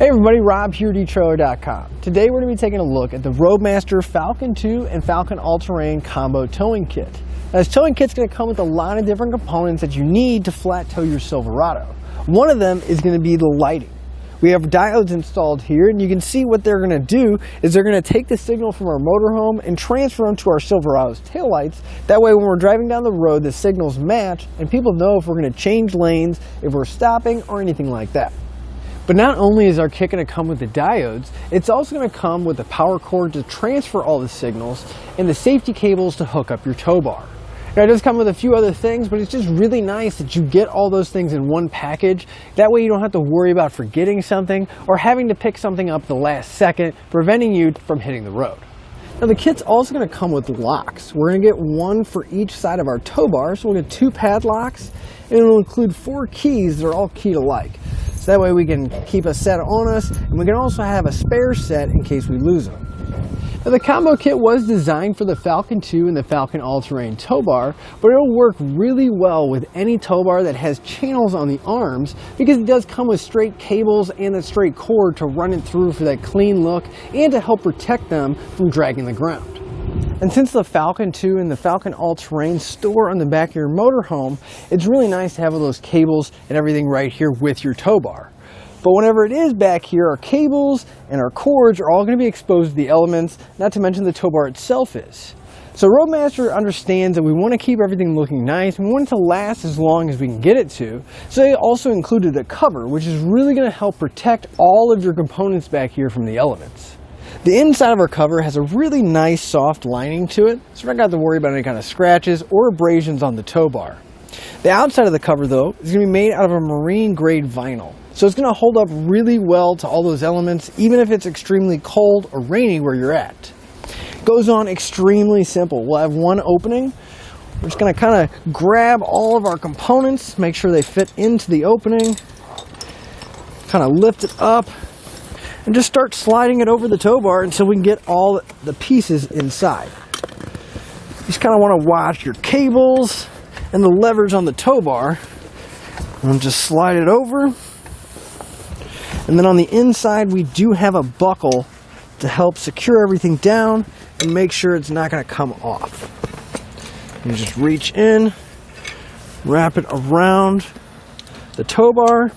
Hey everybody, Rob here, dtrailer.com. Today we're going to be taking a look at the Roadmaster Falcon 2 and Falcon All-Terrain Combo Towing Kit. Now, this towing kit's going to come with a lot of different components that you need to flat tow your Silverado. One of them is going to be the lighting. We have diodes installed here, and you can see what they're going to do is they're going to take the signal from our motorhome and transfer them to our Silverado's taillights. That way when we're driving down the road, the signals match and people know if we're going to change lanes, if we're stopping, or anything like that. But not only is our kit going to come with the diodes, it's also going to come with the power cord to transfer all the signals and the safety cables to hook up your tow bar. Now, it does come with a few other things, but it's just really nice that you get all those things in one package. That way you don't have to worry about forgetting something or having to pick something up the last second, preventing you from hitting the road. Now, the kit's also going to come with locks. We're going to get one for each side of our tow bar, so we'll get 2 padlocks, and it'll include 4 keys that are all keyed alike. So that way we can keep a set on us, and we can also have a spare set in case we lose them. Now, the combo kit was designed for the Falcon 2 and the Falcon All-Terrain Tow Bar, but it'll work really well with any tow bar that has channels on the arms because it does come with straight cables and a straight cord to run it through for that clean look and to help protect them from dragging the ground. And since the Falcon 2 and the Falcon All-Terrain store on the back of your motorhome, it's really nice to have all those cables and everything right here with your tow bar. But whenever it is back here, our cables and our cords are all going to be exposed to the elements, not to mention the tow bar itself is. So Roadmaster understands that we want to keep everything looking nice, and we want it to last as long as we can get it to. So they also included a cover, which is really going to help protect all of your components back here from the elements. The inside of our cover has a really nice soft lining to it, so we're not going to have to worry about any kind of scratches or abrasions on the tow bar. The outside of the cover, though, is going to be made out of a marine grade vinyl. So it's going to hold up really well to all those elements, even if it's extremely cold or rainy where you're at. It goes on extremely simple. We'll have one opening. We're just going to kind of grab all of our components, make sure they fit into the opening, kind of lift it up, and just start sliding it over the tow bar until we can get all the pieces inside. You just kind of want to watch your cables and the levers on the tow bar, and just slide it over. And then on the inside, we do have a buckle to help secure everything down and make sure it's not going to come off. You just reach in, wrap it around the tow bar,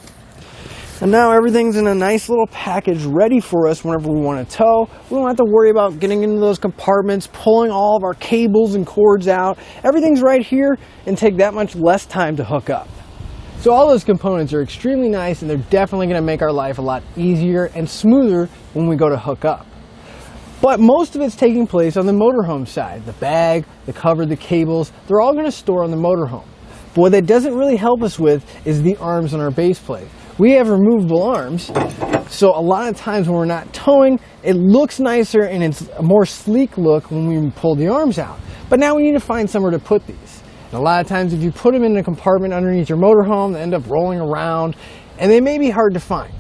and now everything's in a nice little package ready for us whenever we want to tow. We don't have to worry about getting into those compartments, pulling all of our cables and cords out. Everything's right here and take that much less time to hook up. So all those components are extremely nice, and they're definitely going to make our life a lot easier and smoother when we go to hook up. But most of it's taking place on the motorhome side. The bag, the cover, the cables, they're all going to store on the motorhome. But what that doesn't really help us with is the arms on our base plate. We have removable arms, so a lot of times when we're not towing, it looks nicer and it's a more sleek look when we pull the arms out. But now we need to find somewhere to put these. And a lot of times if you put them in a compartment underneath your motorhome, they end up rolling around, and they may be hard to find.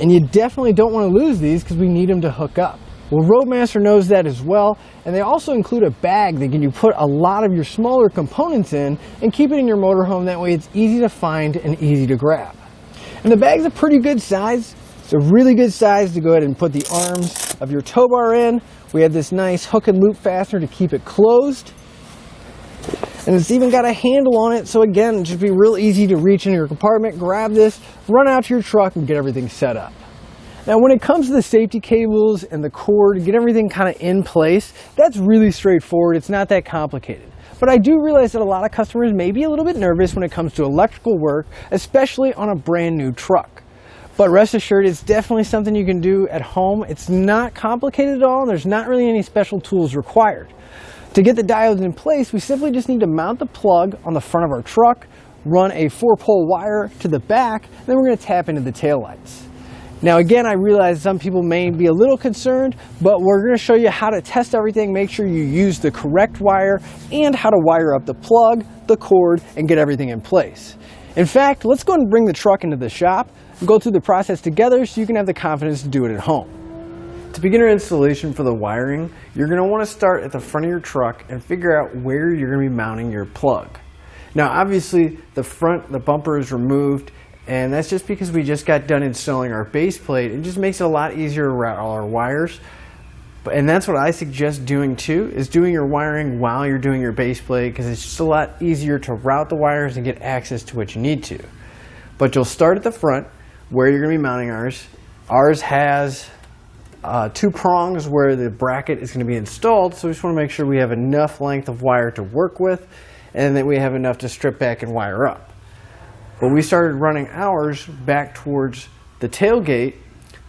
And you definitely don't want to lose these because we need them to hook up. Well, Roadmaster knows that as well, and they also include a bag that you put a lot of your smaller components in and keep it in your motorhome. That way it's easy to find and easy to grab. And the bag's a pretty good size. It's a really good size to go ahead and put the arms of your tow bar in. We have this nice hook and loop fastener to keep it closed. And it's even got a handle on it, so again, it should be real easy to reach into your compartment, grab this, run out to your truck, and get everything set up. Now, when it comes to the safety cables and the cord, get everything kind of in place, that's really straightforward. It's not that complicated. But I do realize that a lot of customers may be a little bit nervous when it comes to electrical work, especially on a brand new truck. But rest assured, it's definitely something you can do at home. It's not complicated at all, and there's not really any special tools required. To get the diodes in place, we simply just need to mount the plug on the front of our truck, run a 4-pole wire to the back, and then we're going to tap into the taillights. Now again, I realize some people may be a little concerned, but we're going to show you how to test everything, make sure you use the correct wire, and how to wire up the plug, the cord, and get everything in place. In fact, let's go ahead and bring the truck into the shop and go through the process together so you can have the confidence to do it at home. To begin our installation for the wiring, you're going to want to start at the front of your truck and figure out where you're going to be mounting your plug. Now obviously the bumper is removed And that's just because we just got done installing our base plate. It just makes it a lot easier to route all our wires. And that's what I suggest doing too, is doing your wiring while you're doing your base plate, because it's just a lot easier to route the wires and get access to what you need to. But you'll start at the front where you're going to be mounting ours. Ours has 2 prongs where the bracket is going to be installed, so we just want to make sure we have enough length of wire to work with and that we have enough to strip back and wire up. But we started running ours back towards the tailgate,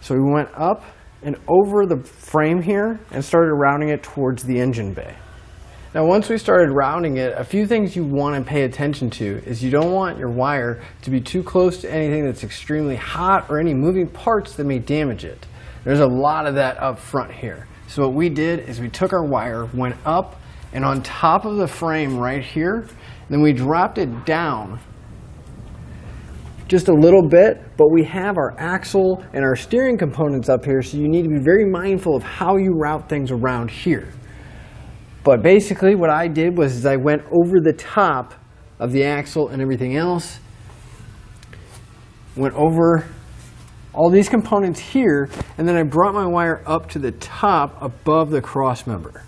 so we went up and over the frame here and started routing it towards the engine bay. Now once we started routing it, a few things you want to pay attention to is you don't want your wire to be too close to anything that's extremely hot or any moving parts that may damage it. There's a lot of that up front here. So what we did is we took our wire, went up and on top of the frame right here, then we dropped it down just a little bit, but we have our axle and our steering components up here, so you need to be very mindful of how you route things around here. But basically what I did was I went over the top of the axle and everything else, went over all these components here, and then I brought my wire up to the top above the cross member.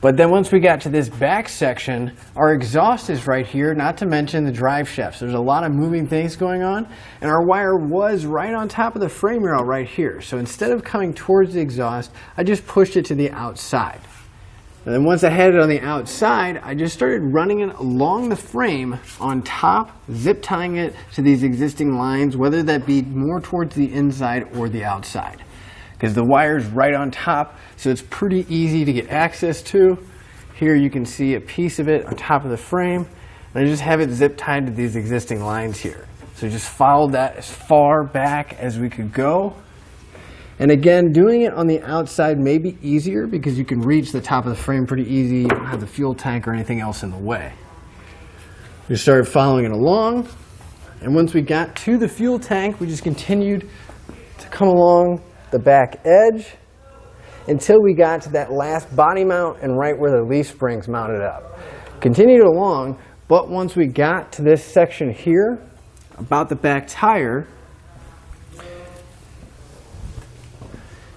But then once we got to this back section, our exhaust is right here, not to mention the drive shafts. There's a lot of moving things going on, and our wire was right on top of the frame rail right here. So instead of coming towards the exhaust, I just pushed it to the outside. And then once I had it on the outside, I just started running it along the frame on top, zip tying it to these existing lines, whether that be more towards the inside or the outside. Because the wire's right on top, so it's pretty easy to get access to. Here you can see a piece of it on top of the frame, and I just have it zip tied to these existing lines here. So just followed that as far back as we could go. And again, doing it on the outside may be easier because you can reach the top of the frame pretty easy. You don't have the fuel tank or anything else in the way. We started following it along, and once we got to the fuel tank, we just continued to come along the back edge until we got to that last body mount and right where the leaf springs mounted up. Continued along, but once we got to this section here about the back tire,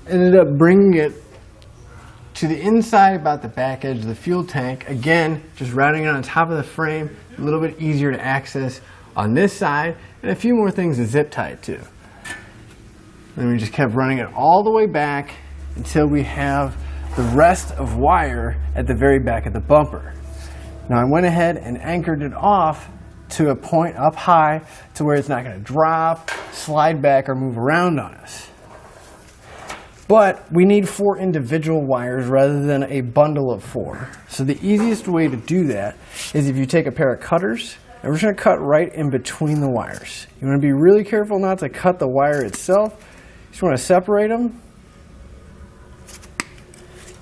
ended up bringing it to the inside about the back edge of the fuel tank. Again, just routing it on top of the frame, a little bit easier to access on this side, and a few more things to zip tie it to. Then we just kept running it all the way back until we have the rest of wire at the very back of the bumper. Now I went ahead and anchored it off to a point up high to where it's not going to drop, slide back, or move around on us. But we need 4 individual wires rather than a bundle of 4. So the easiest way to do that is if you take a pair of cutters, and we're just going to cut right in between the wires. You want to be really careful not to cut the wire itself. You just want to separate them.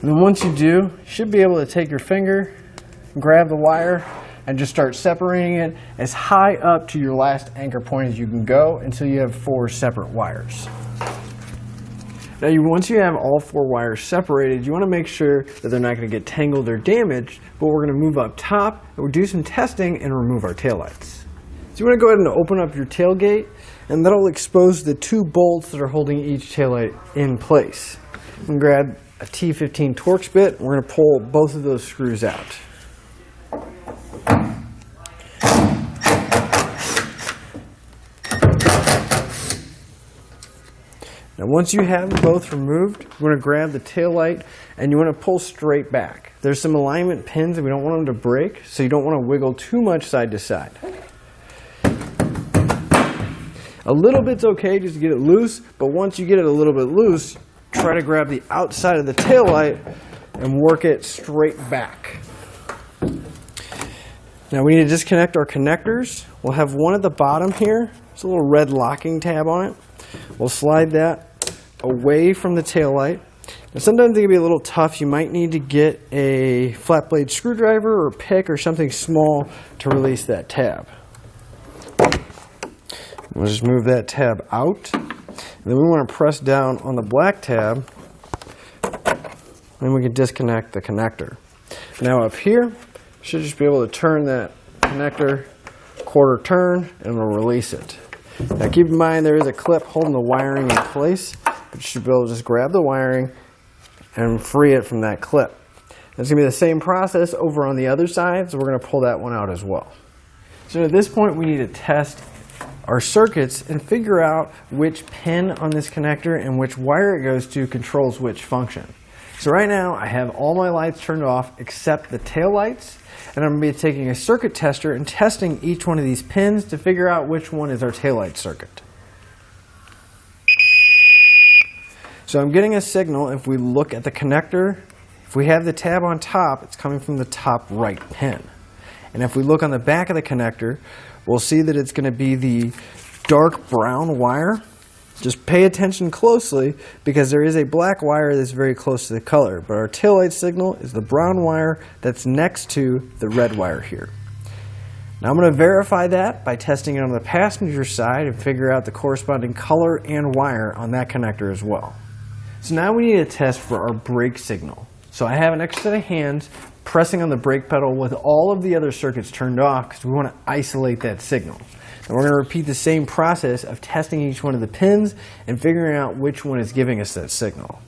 And then once you do, you should be able to take your finger, grab the wire, and just start separating it as high up to your last anchor point as you can go until you have 4 separate wires. Now once you have all 4 wires separated, you want to make sure that they're not going to get tangled or damaged, but we're going to move up top and we'll do some testing and remove our taillights. So you want to go ahead and open up your tailgate, and that'll expose the 2 bolts that are holding each taillight in place. You can grab a T15 Torx bit, and we're going to pull both of those screws out. Now once you have them both removed, you want to grab the taillight and you want to pull straight back. There's some alignment pins and we don't want them to break, so you don't want to wiggle too much side to side. A little bit's okay just to get it loose, but once you get it a little bit loose, try to grab the outside of the taillight and work it straight back. Now we need to disconnect our connectors. We'll have one at the bottom here. There's a little red locking tab on it. We'll slide that away from the taillight. Now sometimes it can be a little tough. You might need to get a flat blade screwdriver or a pick or something small to release that tab. We'll just move that tab out. And then we want to press down on the black tab, and we can disconnect the connector. Now up here, we should just be able to turn that connector quarter turn and it'll release it. Now keep in mind there is a clip holding the wiring in place, but you should be able to just grab the wiring and free it from that clip. It's going to be the same process over on the other side, so we're going to pull that one out as well. So at this point we need to test our circuits and figure out which pin on this connector and which wire it goes to controls which function. So right now I have all my lights turned off except the tail lights, and I'm going to be taking a circuit tester and testing each one of these pins to figure out which one is our taillight circuit. So I'm getting a signal. If we look at the connector, if we have the tab on top, it's coming from the top right pin. And if we look on the back of the connector, we'll see that it's going to be the dark brown wire. Just pay attention closely because there is a black wire that's very close to the color, but our taillight signal is the brown wire that's next to the red wire here. Now I'm going to verify that by testing it on the passenger side and figure out the corresponding color and wire on that connector as well. So now we need to test for our brake signal. So I have an extra set of hands pressing on the brake pedal with all of the other circuits turned off because we want to isolate that signal. And we're going to repeat the same process of testing each one of the pins and figuring out which one is giving us that signal.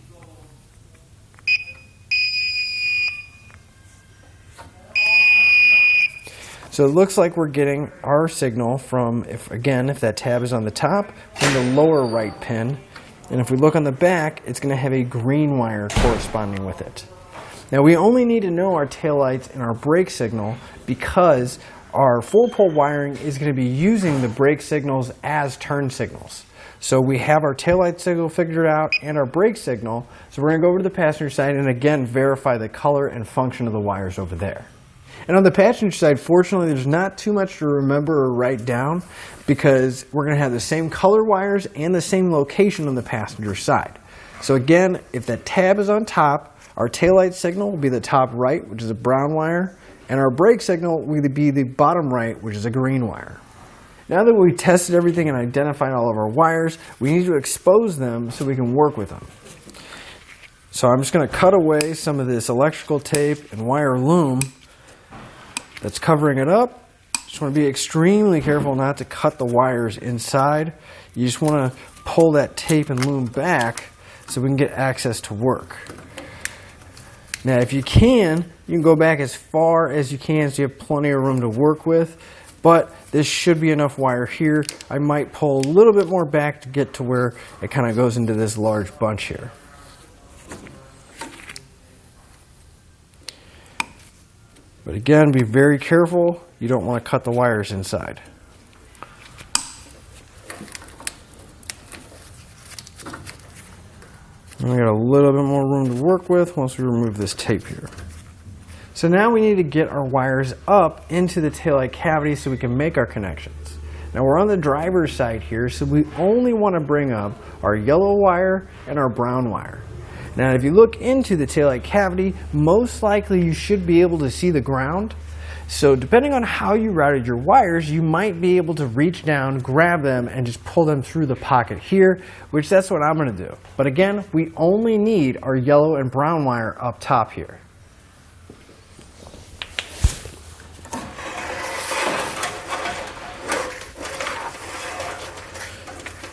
So it looks like we're getting our signal from, if that tab is on the top, from the lower right pin. And if we look on the back, it's going to have a green wire corresponding with it. Now we only need to know our taillights and our brake signal because our full pole wiring is going to be using the brake signals as turn signals. So we have our taillight signal figured out and our brake signal. So we're going to go over to the passenger side and again verify the color and function of the wires over there. And on the passenger side, fortunately, there's not too much to remember or write down because we're going to have the same color wires and the same location on the passenger side. So again, if that tab is on top, our taillight signal will be the top right, which is a brown wire, and our brake signal will be the bottom right, which is a green wire. Now that we've tested everything and identified all of our wires, we need to expose them so we can work with them. So I'm just going to cut away some of this electrical tape and wire loom that's covering it up. Just want to be extremely careful not to cut the wires inside. You just want to pull that tape and loom back so we can get access to work. Now if you can go back as far as you can so you have plenty of room to work with, but this should be enough wire here. I might pull a little bit more back to get to where it kind of goes into this large bunch here. But again, be very careful. You don't want to cut the wires inside. And we got a little bit more room to work with once we remove this tape here. So now we need to get our wires up into the taillight cavity so we can make our connections. Now we're on the driver's side here, so we only want to bring up our yellow wire and our brown wire. Now if you look into the taillight cavity, most likely you should be able to see the ground. So depending on how you routed your wires, you might be able to reach down, grab them, and just pull them through the pocket here, which that's what I'm going to do. But again, we only need our yellow and brown wire up top here.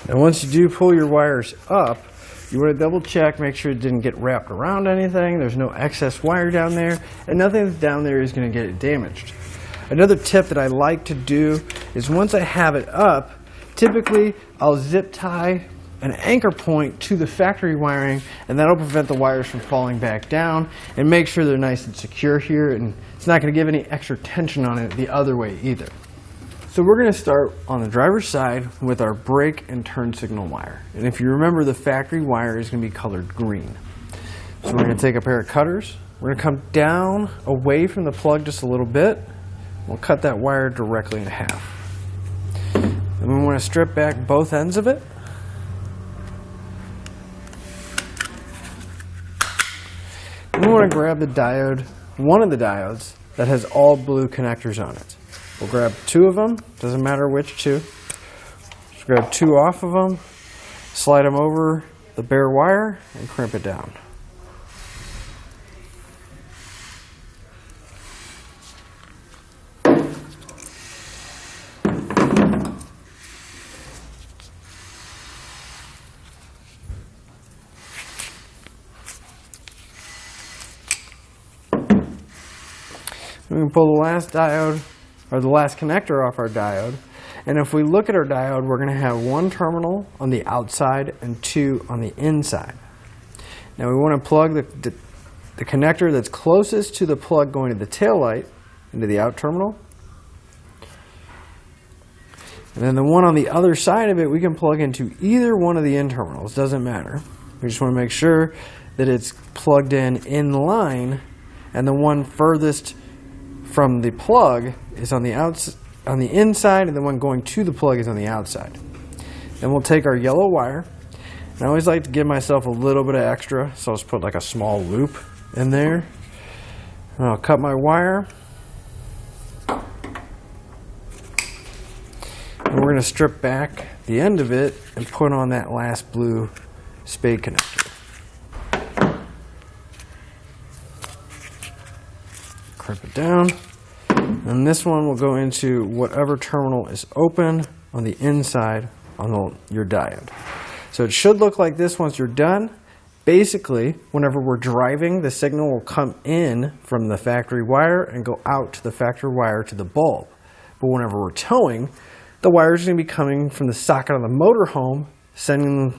Now once you do pull your wires up, you want to double check, make sure it didn't get wrapped around anything, there's no excess wire down there, and nothing that's down there is going to get it damaged. Another tip that I like to do is once I have it up, typically I'll zip tie an anchor point to the factory wiring, and that'll prevent the wires from falling back down and make sure they're nice and secure here, and it's not going to give any extra tension on it the other way either. So we're going to start on the driver's side with our brake and turn signal wire. And if you remember, the factory wire is going to be colored green. So we're going to take a pair of cutters. We're going to come down away from the plug just a little bit. We'll cut that wire directly in half. Then we want to strip back both ends of it. And we want to grab the diode, one of the diodes, that has all blue connectors on it. We'll grab two of them, doesn't matter which two. Just grab two off of them, slide them over the bare wire, and crimp it down. We can pull the last diode, or the last connector off our diode. And if we look at our diode, we're going to have one terminal on the outside and two on the inside. Now we want to plug the connector that's closest to the plug going to the tail light into the out terminal. And then the one on the other side of it, we can plug into either one of the in terminals. Doesn't matter. We just want to make sure that it's plugged in line, and the one furthest from the plug is on the inside, and the one going to the plug is on the outside. Then we'll take our yellow wire. And I always like to give myself a little bit of extra, so I'll just put like a small loop in there. And I'll cut my wire. And we're going to strip back the end of it and put on that last blue spade connector. Crimp it down. And this one will go into whatever terminal is open on the inside on your diode. So it should look like this once you're done. Basically, whenever we're driving, the signal will come in from the factory wire and go out to the factory wire to the bulb. But whenever we're towing, the wire is going to be coming from the socket on the motorhome, sending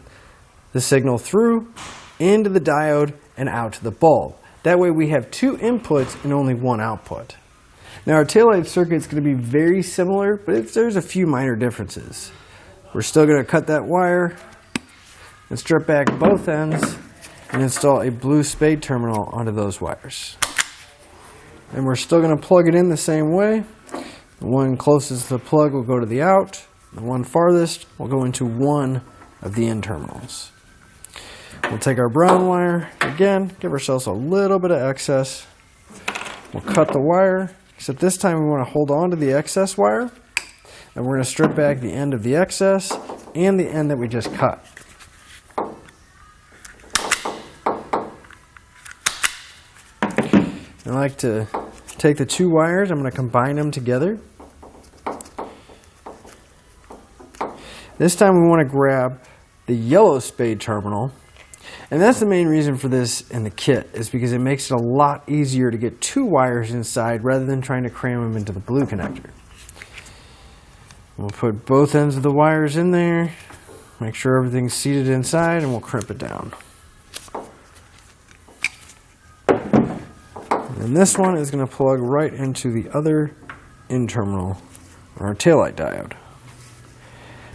the signal through into the diode and out to the bulb. That way we have two inputs and only one output. Now our taillight circuit is going to be very similar, but there's a few minor differences. We're still going to cut that wire and strip back both ends and install a blue spade terminal onto those wires. And we're still going to plug it in the same way. The one closest to the plug will go to the out. The one farthest will go into one of the in terminals. We'll take our brown wire, again, give ourselves a little bit of excess. We'll cut the wire, except this time we want to hold on to the excess wire. And we're going to strip back the end of the excess and the end that we just cut. I like to take the two wires, I'm going to combine them together. This time we want to grab the yellow spade terminal, and that's the main reason for this in the kit, is because it makes it a lot easier to get two wires inside rather than trying to cram them into the blue connector. We'll put both ends of the wires in there, make sure everything's seated inside, and we'll crimp it down. And this one is going to plug right into the other in terminal, or our taillight diode.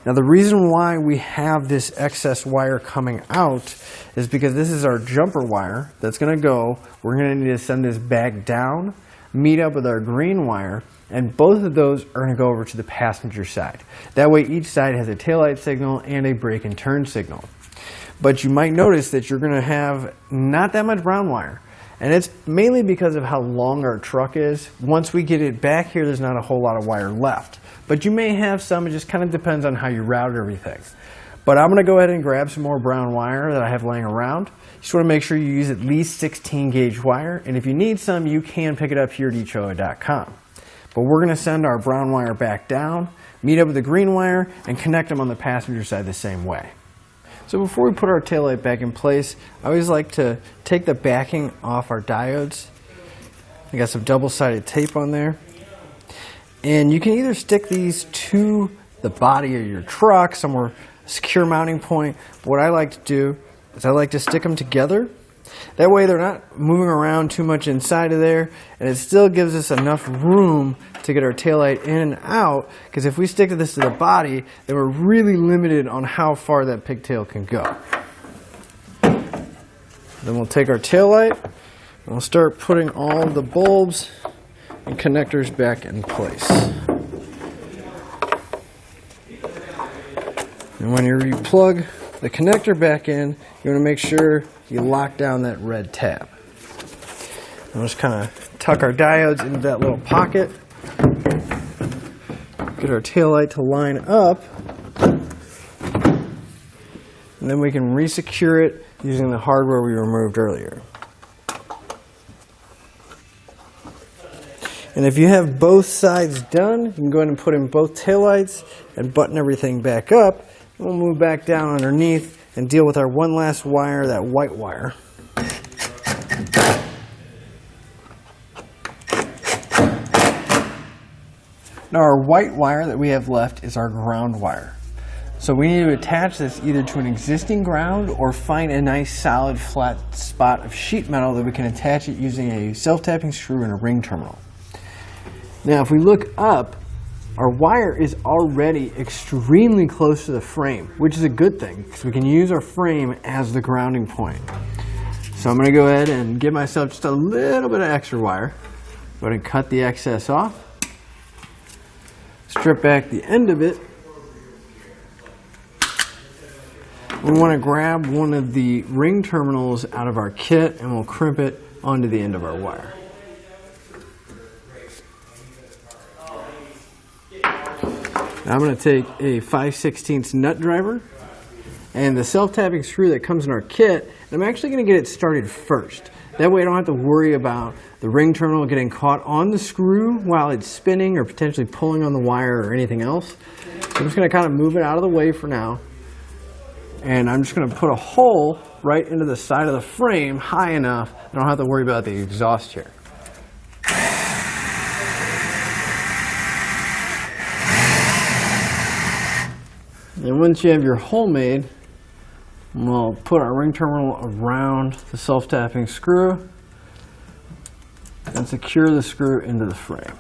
Now the reason why we have this excess wire coming out is because this is our jumper wire that's going to go. We're going to need to send this back down, meet up with our green wire, and both of those are going to go over to the passenger side. That way each side has a taillight signal and a brake and turn signal. But you might notice that you're going to have not that much brown wire. And it's mainly because of how long our truck is. Once we get it back here, there's not a whole lot of wire left. But you may have some, it just kind of depends on how you route everything. But I'm going to go ahead and grab some more brown wire that I have laying around. You just want to make sure you use at least 16 gauge wire. And if you need some, you can pick it up here at diodes.com. But we're going to send our brown wire back down, meet up with the green wire, and connect them on the passenger side the same way. So before we put our taillight back in place, I always like to take the backing off our diodes. I got some double-sided tape on there. And you can either stick these to the body of your truck, somewhere secure mounting point. But what I like to do is I like to stick them together. That way they're not moving around too much inside of there, and it still gives us enough room to get our taillight in and out, because if we stick this to the body, then we're really limited on how far that pigtail can go. Then we'll take our taillight and we'll start putting all the bulbs and connectors back in place. And when you replug the connector back in, you want to make sure you lock down that red tab. We'll just kind of tuck our diodes into that little pocket. Get our taillight to line up. And then we can resecure it using the hardware we removed earlier. And if you have both sides done, you can go ahead and put in both taillights and button everything back up. We'll move back down underneath and deal with our one last wire, that white wire. Now our white wire that we have left is our ground wire. So we need to attach this either to an existing ground or find a nice solid flat spot of sheet metal that we can attach it using a self-tapping screw and a ring terminal. Now if we look up, our wire is already extremely close to the frame, which is a good thing because we can use our frame as the grounding point. So I'm going to go ahead and give myself just a little bit of extra wire. Go ahead and cut the excess off. Strip back the end of it. We want to grab one of the ring terminals out of our kit and we'll crimp it onto the end of our wire. Now I'm going to take a 5/16 nut driver and the self-tapping screw that comes in our kit, and I'm actually going to get it started first. That way I don't have to worry about the ring terminal getting caught on the screw while it's spinning or potentially pulling on the wire or anything else. So I'm just going to kind of move it out of the way for now. And I'm just going to put a hole right into the side of the frame high enough I don't have to worry about the exhaust here. And once you have your hole made, we'll put our ring terminal around the self-tapping screw and secure the screw into the frame.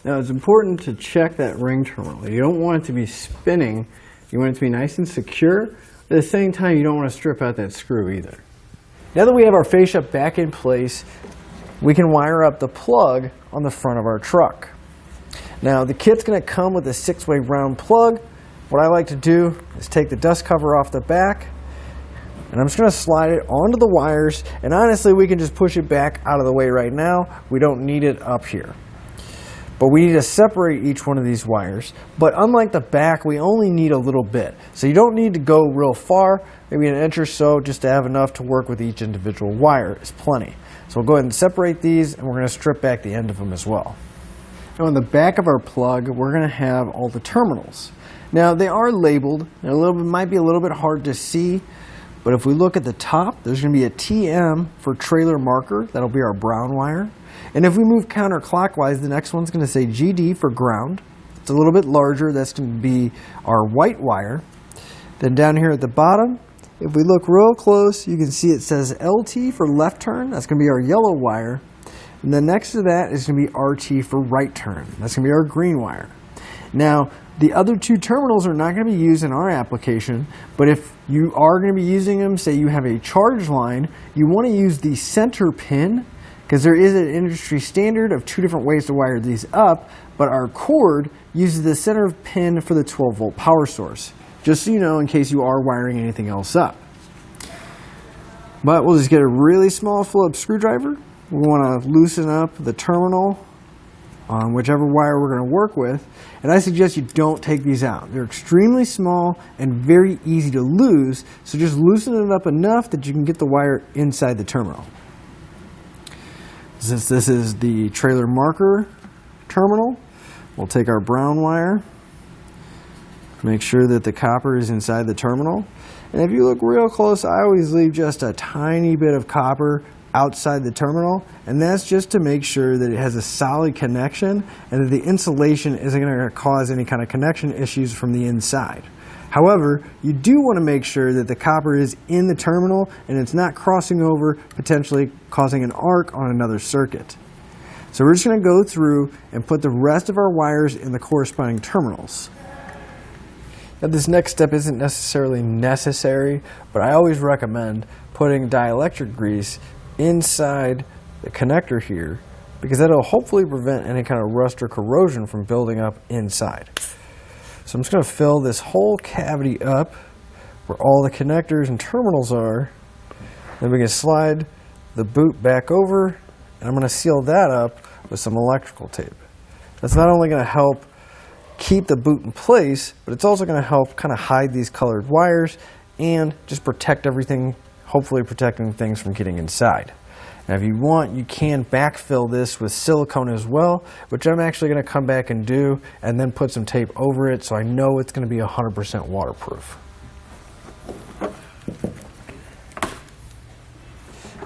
Now it's important to check that ring terminal. You don't want it to be spinning. You want it to be nice and secure. At the same time, you don't want to strip out that screw either. Now that we have our fascia back in place, we can wire up the plug on the front of our truck. Now the kit's going to come with a 6-way round plug. What I like to do is take the dust cover off the back and I'm just going to slide it onto the wires, and honestly we can just push it back out of the way right now. We don't need it up here. But we need to separate each one of these wires. But unlike the back, we only need a little bit. So you don't need to go real far, maybe an inch or so, just to have enough to work with each individual wire is plenty. So we'll go ahead and separate these, and we're going to strip back the end of them as well. Now on the back of our plug, we're going to have all the terminals. Now they are labeled. They're might be a little bit hard to see, but if we look at the top, there's going to be a TM for trailer marker. That'll be our brown wire. And if we move counterclockwise, the next one's going to say GD for ground. It's a little bit larger. That's going to be our white wire. Then down here at the bottom, if we look real close, you can see it says LT for left turn. That's going to be our yellow wire. And then next to that is going to be RT for right turn. That's going to be our green wire. Now, the other two terminals are not going to be used in our application, but if you are going to be using them, say you have a charge line, you want to use the center pin, because there is an industry standard of 2 different ways to wire these up, but our cord uses the center pin for the 12-volt power source, just so you know in case you are wiring anything else up. But we'll just get a really small Phillips screwdriver. We want to loosen up the terminal on whichever wire we're going to work with, and I suggest you don't take these out. They're extremely small and very easy to lose, so just loosen it up enough that you can get the wire inside the terminal. Since this is the trailer marker terminal, we'll take our brown wire, make sure that the copper is inside the terminal, and if you look real close, I always leave just a tiny bit of copper outside the terminal, and that's just to make sure that it has a solid connection and that the insulation isn't going to cause any kind of connection issues from the inside. However, you do want to make sure that the copper is in the terminal and it's not crossing over, potentially causing an arc on another circuit. So we're just going to go through and put the rest of our wires in the corresponding terminals. Now this next step isn't necessarily necessary, but I always recommend putting dielectric grease inside the connector here, because that'll hopefully prevent any kind of rust or corrosion from building up inside. So I'm just going to fill this whole cavity up where all the connectors and terminals are. Then we can slide the boot back over, and I'm going to seal that up with some electrical tape. That's not only going to help keep the boot in place, but it's also going to help kind of hide these colored wires and just protect everything, hopefully protecting things from getting inside. Now if you want, you can backfill this with silicone as well, which I'm actually going to come back and do, and then put some tape over it so I know it's going to be 100% waterproof.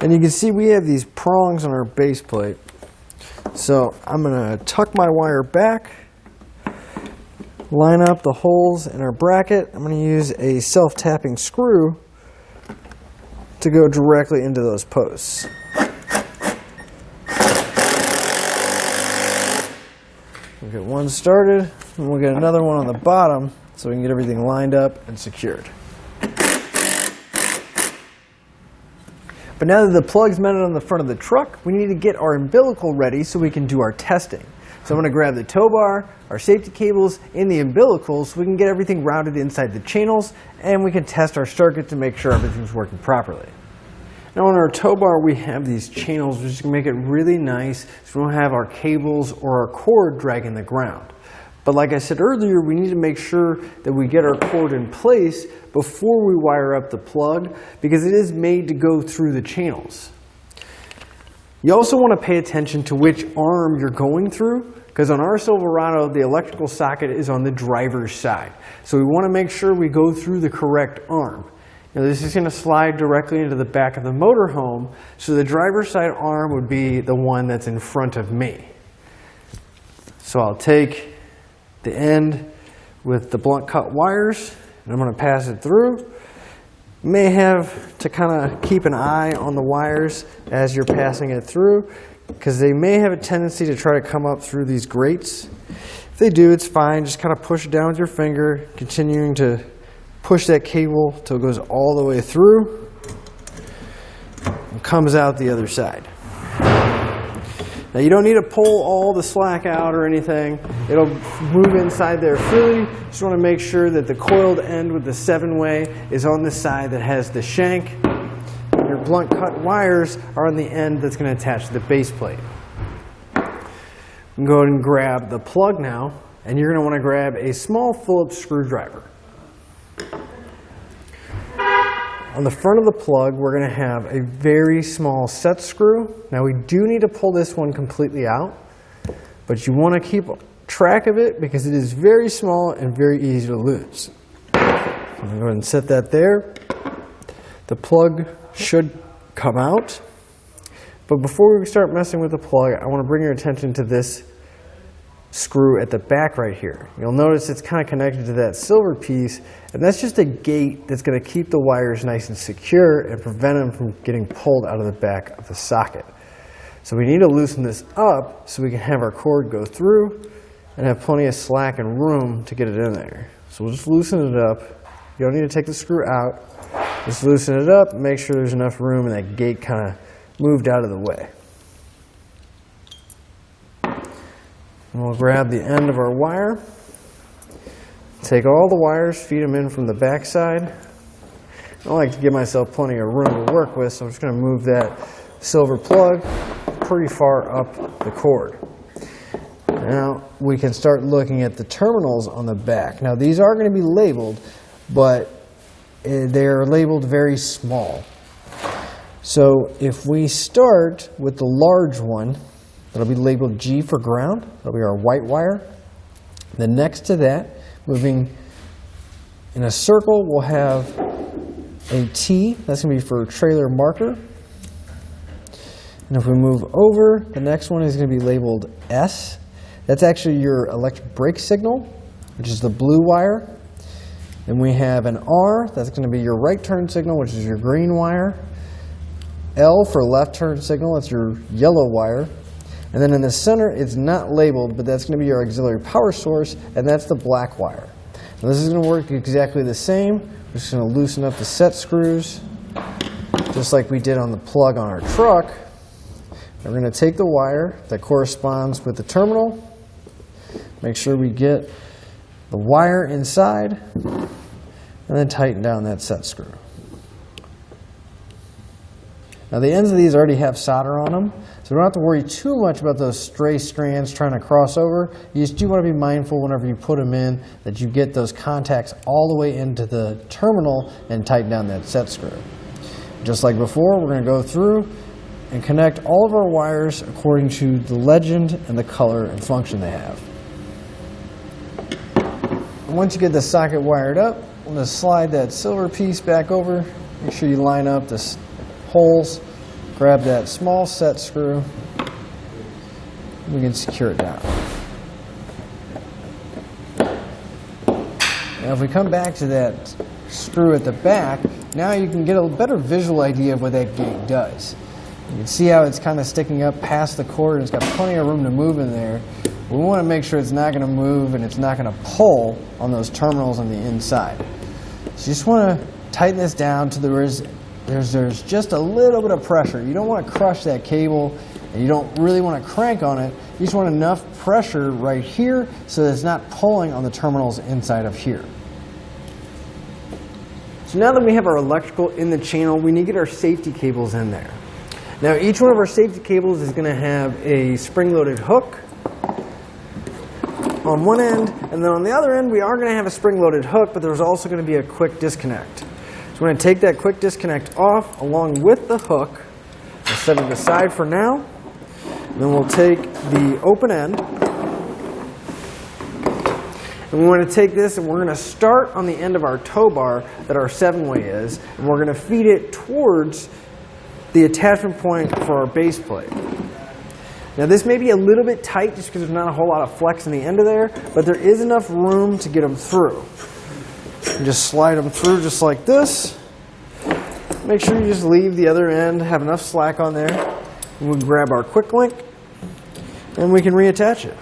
And you can see we have these prongs on our base plate. So I'm going to tuck my wire back, line up the holes in our bracket. I'm going to use a self-tapping screw to go directly into those posts. We'll get one started, and we'll get another one on the bottom so we can get everything lined up and secured. But now that the plug's mounted on the front of the truck, we need to get our umbilical ready so we can do our testing. So I'm going to grab the tow bar, our safety cables, and the umbilicals so we can get everything routed inside the channels, and we can test our circuit to make sure everything's working properly. Now on our tow bar we have these channels which can make it really nice so we don't have our cables or our cord dragging the ground. But like I said earlier, we need to make sure that we get our cord in place before we wire up the plug because it is made to go through the channels. You also want to pay attention to which arm you're going through because on our Silverado the electrical socket is on the driver's side. So we want to make sure we go through the correct arm. Now this is going to slide directly into the back of the motorhome, so the driver's side arm would be the one that's in front of me. So I'll take the end with the blunt cut wires and I'm going to pass it through. You may have to kind of keep an eye on the wires as you're passing it through because they may have a tendency to try to come up through these grates. If they do, it's fine. Just kind of push it down with your finger, continuing to push that cable till it goes all the way through and comes out the other side. Now you don't need to pull all the slack out or anything. It'll move inside there freely. Just want to make sure that the coiled end with the 7-way is on the side that has the shank. Your blunt cut wires are on the end that's going to attach to the base plate. You can go ahead and grab the plug now, and you're going to want to grab a small Phillips screwdriver. On the front of the plug, we're going to have a very small set screw. Now we do need to pull this one completely out, but you want to keep track of it because it is very small and very easy to lose. I'm going to go ahead and set that there. The plug should come out, but before we start messing with the plug, I want to bring your attention to this screw at the back right here. You'll notice it's kind of connected to that silver piece, and that's just a gate that's going to keep the wires nice and secure and prevent them from getting pulled out of the back of the socket. So we need to loosen this up so we can have our cord go through and have plenty of slack and room to get it in there. So we'll just loosen it up. You don't need to take the screw out. Just loosen it up and make sure there's enough room and that gate kind of moved out of the way. And we'll grab the end of our wire, take all the wires, feed them in from the back side. I like to give myself plenty of room to work with, so I'm just going to move that silver plug pretty far up the cord. Now we can start looking at the terminals on the back. Now these are going to be labeled, but they're labeled very small. So if we start with the large one, that'll be labeled G for ground. That'll be our white wire. Then next to that, moving in a circle, we'll have a T. That's going to be for trailer marker. And if we move over, the next one is going to be labeled S. That's actually your electric brake signal, which is the blue wire. Then we have an R. That's going to be your right turn signal, which is your green wire. L for left turn signal. That's your yellow wire. And then in the center, it's not labeled, but that's going to be your auxiliary power source, and that's the black wire. Now this is going to work exactly the same. We're just going to loosen up the set screws, just like we did on the plug on our truck. We're going to take the wire that corresponds with the terminal, make sure we get the wire inside, and then tighten down that set screw. Now the ends of these already have solder on them, so we don't have to worry too much about those stray strands trying to cross over. You just do want to be mindful whenever you put them in that you get those contacts all the way into the terminal and tighten down that set screw. Just like before, we're going to go through and connect all of our wires according to the legend and the color and function they have. And once you get the socket wired up, I'm going to slide that silver piece back over. Make sure you line up the holes. Grab that small set screw, We can secure it down. Now if we come back to that screw at the back, now you can get a better visual idea of what that gate does. You can see how it's kind of sticking up past the cord and it's got plenty of room to move in there. We want to make sure it's not going to move and it's not going to pull on those terminals on the inside. So you just want to tighten this down to there's just a little bit of pressure. You don't want to crush that cable and you don't really want to crank on it. You just want enough pressure right here so that it's not pulling on the terminals inside of here. So now that we have our electrical in the channel, we need to get our safety cables in there. Now each one of our safety cables is going to have a spring-loaded hook on one end, and then on the other end we are going to have a spring-loaded hook, but there's also going to be a quick disconnect. So we're going to take that quick disconnect off along with the hook. We'll set it aside for now. And then we'll take the open end. And we want to take this and we're going to start on the end of our tow bar that our 7-way is, and we're going to feed it towards the attachment point for our base plate. Now this may be a little bit tight just because there's not a whole lot of flex in the end of there, but there is enough room to get them through. And just slide them through just like this. Make sure you just leave the other end, have enough slack on there. And we'll grab our quick link and we can reattach it.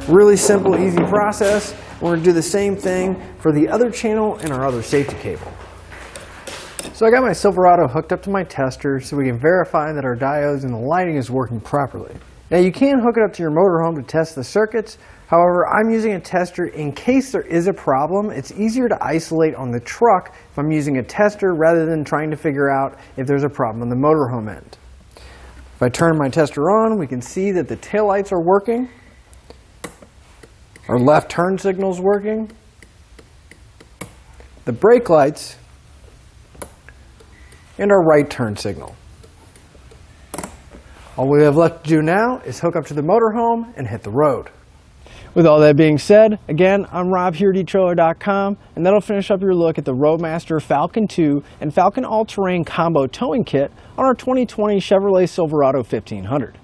Really simple, easy process. We're going to do the same thing for the other channel and our other safety cable. So I got my Silverado hooked up to my tester so we can verify that our diodes and the lighting is working properly. Now you can hook it up to your motorhome to test the circuits. However, I'm using a tester in case there is a problem. It's easier to isolate on the truck if I'm using a tester rather than trying to figure out if there's a problem on the motorhome end. If I turn my tester on, we can see that the taillights are working. Our left turn signal is working. The brake lights and our right turn signal. All we have left to do now is hook up to the motorhome and hit the road. With all that being said, again, I'm Rob here at eTrailer.com, and that'll finish up your look at the Roadmaster Falcon 2 and Falcon All-Terrain Combo Towing Kit on our 2020 Chevrolet Silverado 1500.